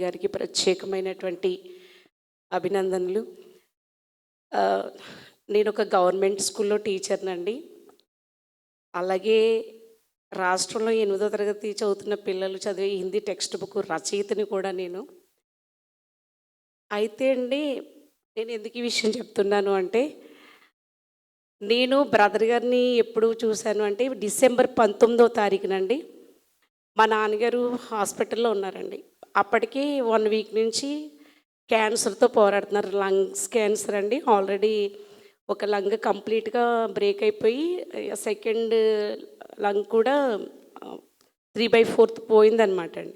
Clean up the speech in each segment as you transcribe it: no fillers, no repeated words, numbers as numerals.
గారికి ప్రత్యేకమైనటువంటి అభినందనలు. నేను ఒక గవర్నమెంట్ స్కూల్లో టీచర్నండి. అలాగే రాష్ట్రంలో 8వ తరగతి చదువుతున్న పిల్లలు చదివే హిందీ టెక్స్ట్ బుక్ రచయితని కూడా నేను. అయితే అండి, నేను ఎందుకు ఈ విషయం చెప్తున్నాను అంటే, నేను బ్రదర్ గారిని ఎప్పుడు చూశాను అంటే డిసెంబర్ 19వ తారీఖునండి. మా నాన్నగారు హాస్పిటల్లో ఉన్నారండి. అప్పటికి 1 వీక్ నుంచి క్యాన్సర్తో పోరాడుతున్నారు. లంగ్స్ క్యాన్సర్ అండి. ఆల్రెడీ ఒక లంగ్ కంప్లీట్గా బ్రేక్ అయిపోయి సెకండ్ లంగ్ కూడా 3/4 పోయిందనమాట అండి.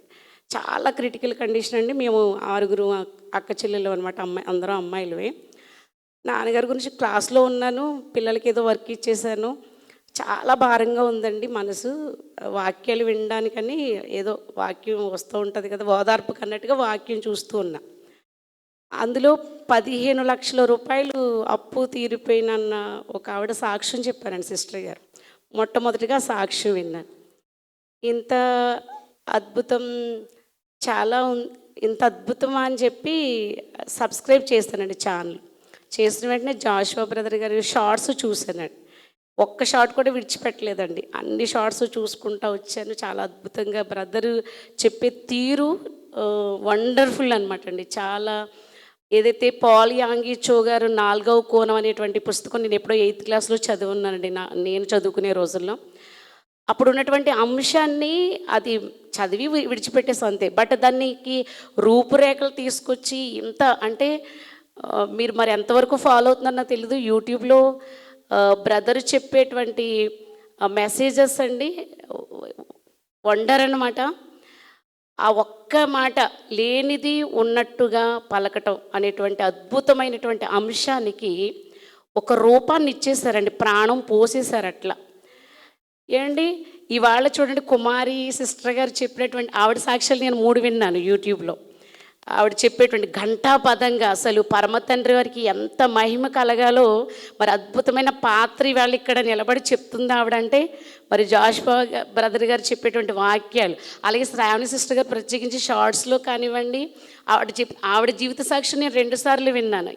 చాలా క్రిటికల్ కండిషన్ అండి. మేము 6 అక్క చెల్లెలు అనమాట. అందరం అమ్మాయిలవే. నాన్నగారి గురించి క్లాస్లో ఉన్నాను, పిల్లలకి ఏదో వర్క్ ఇచ్చేసాను. చాలా భారంగా ఉందండి మనసు. వాక్యాలు వినడానికని ఏదో వాక్యం వస్తూ ఉంటుంది కదా, ఓదార్పుకు అన్నట్టుగా వాక్యం చూస్తూ ఉన్నా. అందులో 15 లక్షల రూపాయలు అప్పు తీరిపోయినన్న ఒక ఆవిడ సాక్ష్యం చెప్పారండి సిస్టర్ గారు. మొట్టమొదటిగా సాక్ష్యం విన్నాను. ఇంత అద్భుతం, చాలా ఇంత అద్భుతమా అని చెప్పి సబ్స్క్రైబ్ చేస్తానండి ఛానల్. చేసిన వెంటనే జాషువా బ్రదర్ గారి షార్ట్స్ చూశానండి. ఒక్క షార్ట్ కూడా విడిచిపెట్టలేదండి. అన్ని షార్ట్స్ చూసుకుంటూ వచ్చాను. చాలా అద్భుతంగా బ్రదరు చెప్పే తీరు వండర్ఫుల్ అనమాట అండి. చాలా ఏదైతే పాల్ యాంగి చో గారు 4వ కోణం అనేటువంటి పుస్తకం నేను ఎప్పుడో 8th క్లాస్లో చదివున్నానండి. నేను చదువుకునే రోజుల్లో. అప్పుడు ఉన్నటువంటి అంశాన్ని అది చదివి విడిచిపెట్టేసి అంతే. బట్ దానికి రూపురేఖలు తీసుకొచ్చి ఇంత అంటే మీరు మరి ఎంతవరకు ఫాలో అవుతున్నారో నాకు తెలీదు. యూట్యూబ్లో బ్రదర్ చెప్పేటువంటి మెసేజెస్ అండి వండర్ అన్నమాట. ఆ ఒక్క మాట లేనిది ఉన్నట్టుగా పలకటం అనేటువంటి అద్భుతమైనటువంటి అంశానికి ఒక రూపాన్ని ఇచ్చేశారండి. ప్రాణం పోసేశారు అట్లా. ఏమండి, ఇవాళ చూడండి, కుమారి సిస్టర్ గారు చెప్పినటువంటి ఆవిడ సాక్ష్యాలు నేను 3 విన్నాను యూట్యూబ్లో. ఆవిడ చెప్పేటువంటి ఘంటాపదంగా అసలు పరమతండ్రి వారికి ఎంత మహిమ కలగాలో మరి అద్భుతమైన పాత్ర ఇవాళ ఇక్కడ నిలబడి చెప్తుంది ఆవిడంటే. మరి జాషువా బ్రదర్ గారు చెప్పేటువంటి వాక్యాలు, అలాగే శ్రావణి సిస్టర్ గారు ప్రత్యేకించి షార్ట్స్లో కానివ్వండి, ఆవిడ జీవిత సాక్షి నేను 2 సార్లు విన్నాను.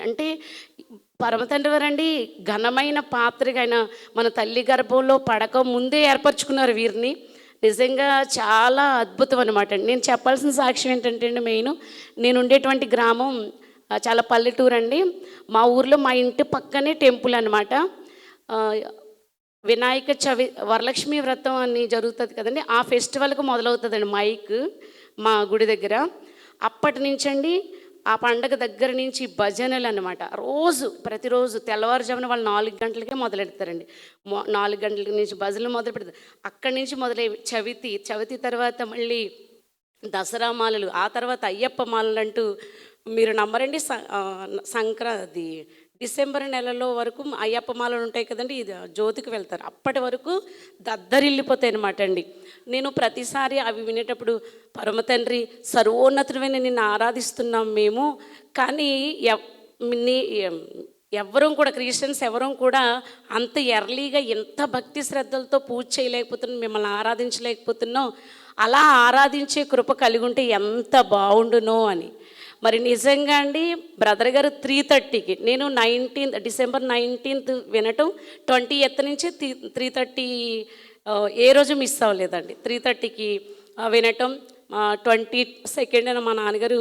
అంటే పరమతండ్రి వారండి ఘనమైన పాత్రగా ఆయన మన తల్లి గర్భంలో పడక ముందే ఏర్పరచుకున్నారు వీరిని. నిజంగా చాలా అద్భుతం అనమాట అండి. నేను చెప్పాల్సిన సాక్ష్యం ఏంటంటే అండి, నేను ఉండేటువంటి గ్రామం చాలా పల్లెటూరు అండి. మా ఊర్లో మా ఇంటి పక్కనే టెంపుల్ అనమాట. వినాయక వరలక్ష్మి వ్రతం అని జరుగుతుంది కదండి, ఆ ఫెస్టివల్కి మొదలవుతుందండి మైక్ మా గుడి దగ్గర. అప్పటి నుంచండి ఆ పండగ దగ్గర నుంచి భజనలు అనమాట. ప్రతిరోజు తెల్లవారుజామున వాళ్ళు 4 గంటలకే మొదలెడతారండి. 4 గంటల నుంచి భజనలు మొదలు పెడతారు. అక్కడి నుంచి మొదలై చవితి తర్వాత మళ్ళీ దసరా మాలలు, ఆ తర్వాత అయ్యప్ప మాలలు అంటూ మీరు నమ్మరండి. సంక్రాంతి డిసెంబర్ నెలలో వరకు అయ్యప్ప మాలలు ఉంటాయి కదండి, ఇది జ్యోతికి వెళ్తారు. అప్పటి వరకు దద్దరిల్లిపోతాయి అనమాట అండి. నేను ప్రతిసారి అవి వినేటప్పుడు పరమతండ్రి సర్వోన్నతుడైన నిన్ను ఆరాధిస్తున్నాం మేము, కానీ ఎవరం కూడా క్రిస్టియన్స్ ఎవరం కూడా అంత ఎర్లీగా ఎంత భక్తి శ్రద్ధలతో పూజ చేయలేకపోతున్నాం, మిమ్మల్ని ఆరాధించలేకపోతున్నాం. అలా ఆరాధించే కృప కలిగి ఉంటే ఎంత బాగుండునో అని. మరి నిజంగా అండి బ్రదర్ గారు 3:30కి, నేను డిసెంబర్ 19th వినటం, 20th నుంచి 3:30 ఏ రోజు మిస్ అవ్వలేదండి. 3:30కి వినటం, 22nd మా నాన్నగారు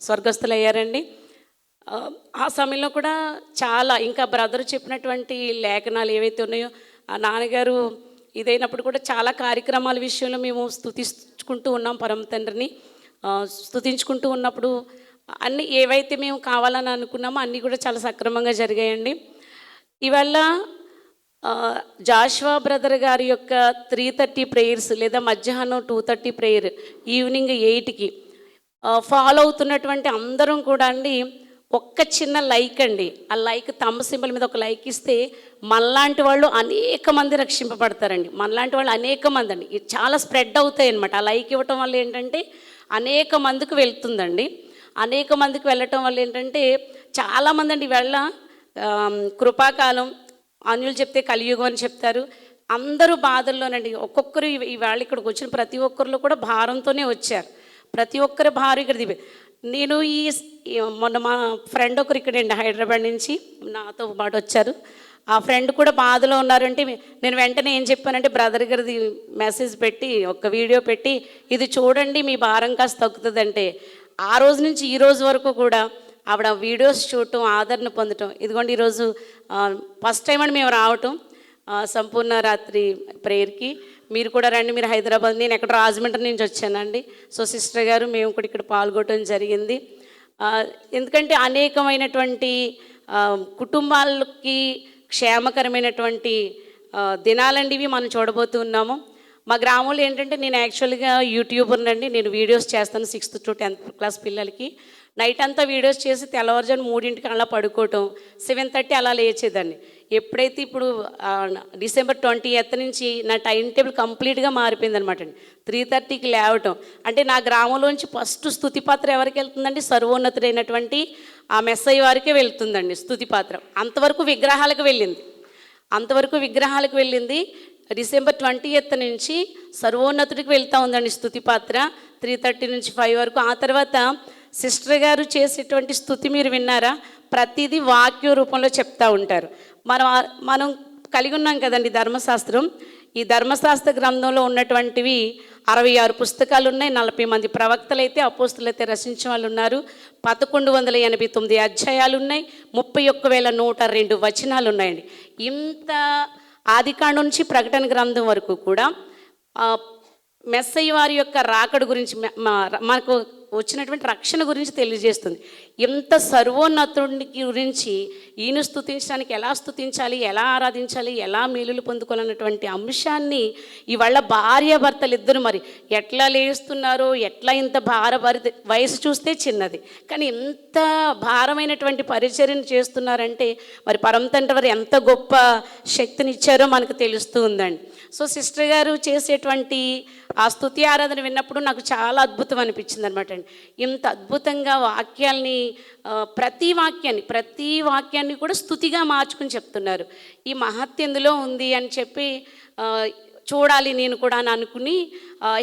స్వర్గస్థులయ్యారండి. ఆ సమయంలో కూడా చాలా ఇంకా బ్రదర్ చెప్పినటువంటి లేఖనాలు ఏవైతే ఉన్నాయో, ఆ నాన్నగారు ఇదైనప్పుడు కూడా చాలా కార్యక్రమాల విషయంలో మేము స్తుతించుకుంటూ ఉన్నాం పరమతండ్రిని. స్తుతించుకుంటూ ఉన్నప్పుడు అన్నీ ఏవైతే మేము కావాలని అనుకున్నామో అన్నీ కూడా చాలా సక్రమంగా జరిగాయండి. ఇవాళ జాషువా బ్రదర్ గారి యొక్క 3:30 ప్రేయర్స్ లేదా మధ్యాహ్నం 2:30 ప్రేయర్, ఈవినింగ్ 8కి ఫాలో అవుతున్నటువంటి అందరం కూడా అండి ఒక్క చిన్న లైక్ అండి, ఆ లైక్ థంబ్ సింబల్ మీద ఒక లైక్ ఇస్తే మనలాంటి వాళ్ళు అనేక మంది రక్షింపబడతారండి. మనలాంటి వాళ్ళు అనేక మంది అండి చాలా స్ప్రెడ్ అవుతాయి అన్నమాట. ఆ లైక్ ఇవ్వటం వల్ల ఏంటంటే అనేక మందికి వెళ్తుందండి. అనేక మందికి వెళ్ళటం వల్ల ఏంటంటే చాలామంది అండి వెళ్ళ కృపాకాలం, అన్యులు చెప్తే కలియుగం అని చెప్తారు. అందరూ బాధల్లోనండి. ఒక్కొక్కరు ఇవాళ ఇక్కడికి వచ్చిన ప్రతి ఒక్కరిలో కూడా భారంతోనే వచ్చారు. ప్రతి ఒక్కరి భారం ఇక్కడ నేను మొన్న మా ఫ్రెండ్ ఒకరు ఇక్కడండి హైదరాబాద్ నుంచి నాతో పాటు వచ్చారు. ఆ ఫ్రెండ్ కూడా బాధలో ఉన్నారంటే నేను వెంటనే ఏం చెప్పానంటే బ్రదర్ గారిది మెసేజ్ పెట్టి ఒక వీడియో పెట్టి ఇది చూడండి మీ భారం కాస్త తగ్గుతుందంటే ఆ రోజు నుంచి ఈ రోజు వరకు కూడా ఆవిడ వీడియోస్ చూడటం ఆదరణ పొందటం. ఇదిగోండి ఈరోజు ఫస్ట్ టైం అని మేము రావటం సంపూర్ణ రాత్రి ప్రేయర్కి. మీరు కూడా రండి, మీరు హైదరాబాద్, నేను ఎక్కడ రాజమండ్రి నుంచి వచ్చానండి. సో సిస్టర్ గారు మేము కూడా ఇక్కడ పాల్గొనడం జరిగింది. ఎందుకంటే అనేకమైనటువంటి కుటుంబాలకి క్షేమకరమైనటువంటి దినాలండి ఇవి మనం చూడబోతున్నాము. మా గ్రామంలో ఏంటంటే నేను యాక్చువల్గా యూట్యూబర్ అండి. నేను వీడియోస్ చేస్తాను 6th to 10th క్లాస్ పిల్లలకి. నైట్ అంతా వీడియోస్ చేసి తెల్లవారుజాము 3ంటికి అలా పడుకోవటం, 7:30 అలా లేచేదాన్ని. ఎప్పుడైతే ఇప్పుడు December 20th నుంచి నా టైం టేబుల్ కంప్లీట్గా మారిపోయింది అనమాట అండి. 3:30కి లేవటం అంటే నా గ్రామంలోంచి ఫస్ట్ స్తుతి పాత్ర ఎవరికి వెళ్తుందండి? సర్వోన్నతుడైనటువంటి ఆ మెస్సయ్య వారికే వెళ్తుందండి స్తుతి పాత్ర. అంతవరకు విగ్రహాలకు వెళ్ళింది. December 20th నుంచి సర్వోన్నతుడికి వెళ్తూ ఉందండి స్తుతి పాత్ర 3:30 నుంచి 5 వరకు. ఆ తర్వాత సిస్టర్ గారు చేసేటువంటి స్తుతి మీరు విన్నారా? ప్రతిదీ వాక్య రూపంలో చెప్తూ ఉంటారు. మనం కలిగి ఉన్నాం కదండి ధర్మశాస్త్రం. ఈ ధర్మశాస్త్ర గ్రంథంలో ఉన్నటువంటివి 66 పుస్తకాలు ఉన్నాయి. 40 మంది ప్రవక్తలు అయితే అపోస్తులైతే రచించిన వాళ్ళు ఉన్నారు. 1189 అధ్యాయాలు ఉన్నాయి. 31,102 వచనాలు ఉన్నాయండి. ఇంత ఆదికాండం నుంచి ప్రకటన గ్రంథం వరకు కూడా మెస్సయ్య వారి యొక్క రాకడ గురించి మనకు వచ్చినటువంటి రక్షణ గురించి తెలియజేస్తుంది. ఎంత సర్వోన్నతుడి గురించి ఈయన స్తుతించడానికి ఎలా స్తుతించాలి, ఎలా ఆరాధించాలి, ఎలా మేలులు పొందుకోవాలన్నటువంటి అంశాన్ని ఇవాళ భార్యాభర్తలు ఇద్దరు మరి ఎట్లా లేస్తున్నారో, ఎట్లా ఇంత భారభరిత వయసు చూస్తే చిన్నది కానీ ఎంత భారమైనటువంటి పరిచర్యను చేస్తున్నారంటే మరి పరమతండ్రి వారు ఎంత గొప్ప శక్తిని ఇచ్చారో మనకు తెలుస్తూ ఉందండి. సో సిస్టర్ గారు చేసేటువంటి ఆ స్తుతి ఆరాధన విన్నప్పుడు నాకు చాలా అద్భుతం అనిపించింది అనమాట అండి. ఇంత అద్భుతంగా వాక్యాల్ని ప్రతి వాక్యాన్ని కూడా స్తుతిగా మార్చుకుని చెప్తున్నారు. ఈ మహత్యందులో ఉంది అని చెప్పి చూడాలి నేను కూడా అని అనుకుని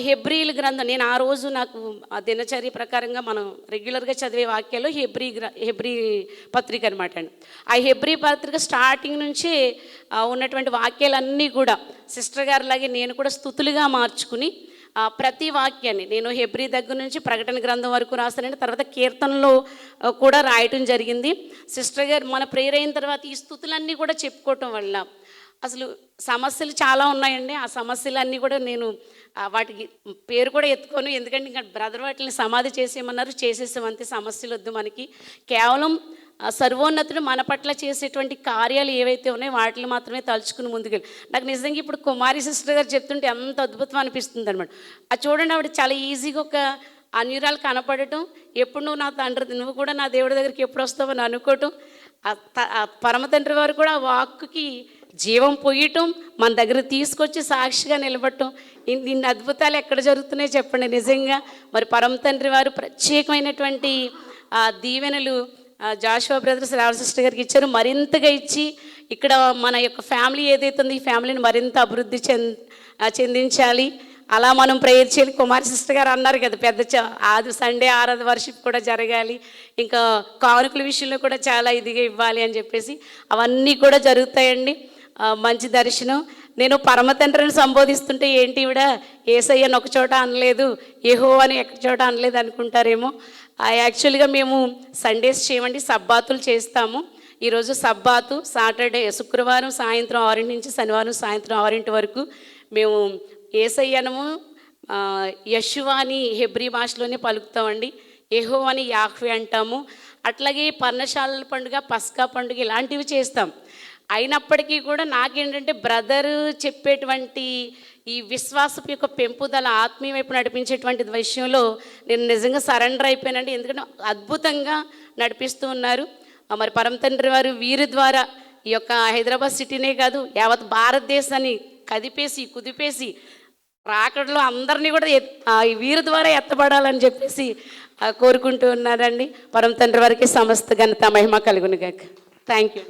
హెబ్రీల గ్రంథం నేను ఆ రోజు నాకు ఆ దినచర్య ప్రకారంగా మనం రెగ్యులర్గా చదివే వాక్యాలు హెబ్రీ పత్రిక అనమాట అండి. ఆ హెబ్రీ పత్రిక స్టార్టింగ్ నుంచి ఉన్నటువంటి వాక్యాలన్నీ కూడా సిస్టర్ గారిలాగే నేను కూడా స్తుతులుగా మార్చుకుని ప్రతి వాక్యాన్ని నేను హెబ్రీ దగ్గర నుంచి ప్రకటన గ్రంథం వరకు రాస్తానండి. తర్వాత కీర్తనలో కూడా రాయటం జరిగింది. సిస్టర్ గారు మన ప్రేయర్ అయిన తర్వాత ఈ స్తుతులన్నీ కూడా చెప్పుకోవటం వల్ల అసలు సమస్యలు చాలా ఉన్నాయండి. ఆ సమస్యలన్నీ కూడా నేను వాటికి పేరు కూడా ఎత్తుకోను. ఎందుకంటే ఇంకా బ్రదర్ వాటిని సమాధి చేసేయమన్నారు, చేసేసాం అంతే. సమస్యలు వద్దు మనకి. కేవలం సర్వోన్నతుడు మన పట్ల చేసేటువంటి కార్యాలు ఏవైతే ఉన్నాయో వాటిని మాత్రమే తలుచుకుని ముందుకెళ్ళి నాకు నిజంగా ఇప్పుడు కుమారి సిస్టర్ గారు చెప్తుంటే ఎంత అద్భుతం అనిపిస్తుంది అనమాట. అది చూడండి, ఆవిడ చాలా ఈజీగా ఒక అన్యురాలు కనపడటం, ఎప్పుడు నువ్వు నా తండ్రి, నువ్వు కూడా నా దేవుడి దగ్గరికి ఎప్పుడు వస్తావు అని అనుకోవటం, పరమ తండ్రి వారు కూడా వాక్కుకి జీవం పొయ్యటం, మన దగ్గర తీసుకొచ్చి సాక్షిగా నిలబడటం, ఇన్ని అద్భుతాలు ఎక్కడ జరుగుతున్నాయో చెప్పండి. నిజంగా మరి పరమ తండ్రి వారు ప్రత్యేకమైనటువంటి దీవెనలు జాషువా బ్రదర్స్ రావు సిస్టర్ గారికి ఇచ్చారు. మరింతగా ఇచ్చి ఇక్కడ మన యొక్క ఫ్యామిలీ ఏదైతే ఉందో ఈ ఫ్యామిలీని మరింత అభివృద్ధి చెందించాలి. అలా మనం ప్రేయర్ చేయాలి. కుమారి సిస్టర్ గారు అన్నారు కదా, పెద్ద సండే ఆరాధన వర్షిప్ కూడా జరగాలి, ఇంకా కానుకల విషయంలో కూడా చాలా ఇదిగా ఇవ్వాలి అని చెప్పేసి అవన్నీ కూడా జరుగుతాయండి. మంచి దర్శనం. నేను పరమ తండ్రిని సంబోధిస్తుంటే ఏంటి ఈవిడ యేసయ్యని ఒక చోట అనలేదు, యెహోవా అని ఎక్కడ చోట అనలేదు అనుకుంటారేమో. యాక్చువల్గా మేము సండేస్ చేయమండి, సబ్బాతులు చేస్తాము. ఈరోజు సబ్బాతు సాటర్డే, శుక్రవారం సాయంత్రం 6 నుంచి శనివారం సాయంత్రం 6 వరకు మేము యేసయ్యనము యెషువా అని హెబ్రీ భాషలోనే పలుకుతామండి. యెహోవా అని యాహ్వే అంటాము. అట్లాగే పర్ణశాలల పండుగ, పస్కా పండుగ ఇలాంటివి చేస్తాం. అయినప్పటికీ కూడా నాకేంటంటే బ్రదర్ చెప్పేటువంటి ఈ విశ్వాసపు యొక్క పెంపుదల, ఆత్మీయ వైపు నడిపించేటువంటి విషయంలో నేను నిజంగా సరెండర్ అయిపోయానండి. ఎందుకంటే అద్భుతంగా నడిపిస్తూ ఉన్నారు. మరి పరమ తండ్రి వారు వీరి ద్వారా ఈ యొక్క హైదరాబాద్ సిటీనే కాదు యావత్ భారతదేశాన్ని కుదిపేసి రాకడలో అందరినీ కూడా వీరి ద్వారా ఎత్తబడాలని చెప్పేసి కోరుకుంటూ ఉన్నారండి. పరమ తండ్రి వారికి సమస్త ఘనత మహిమ కలుగును గాక. Thank you.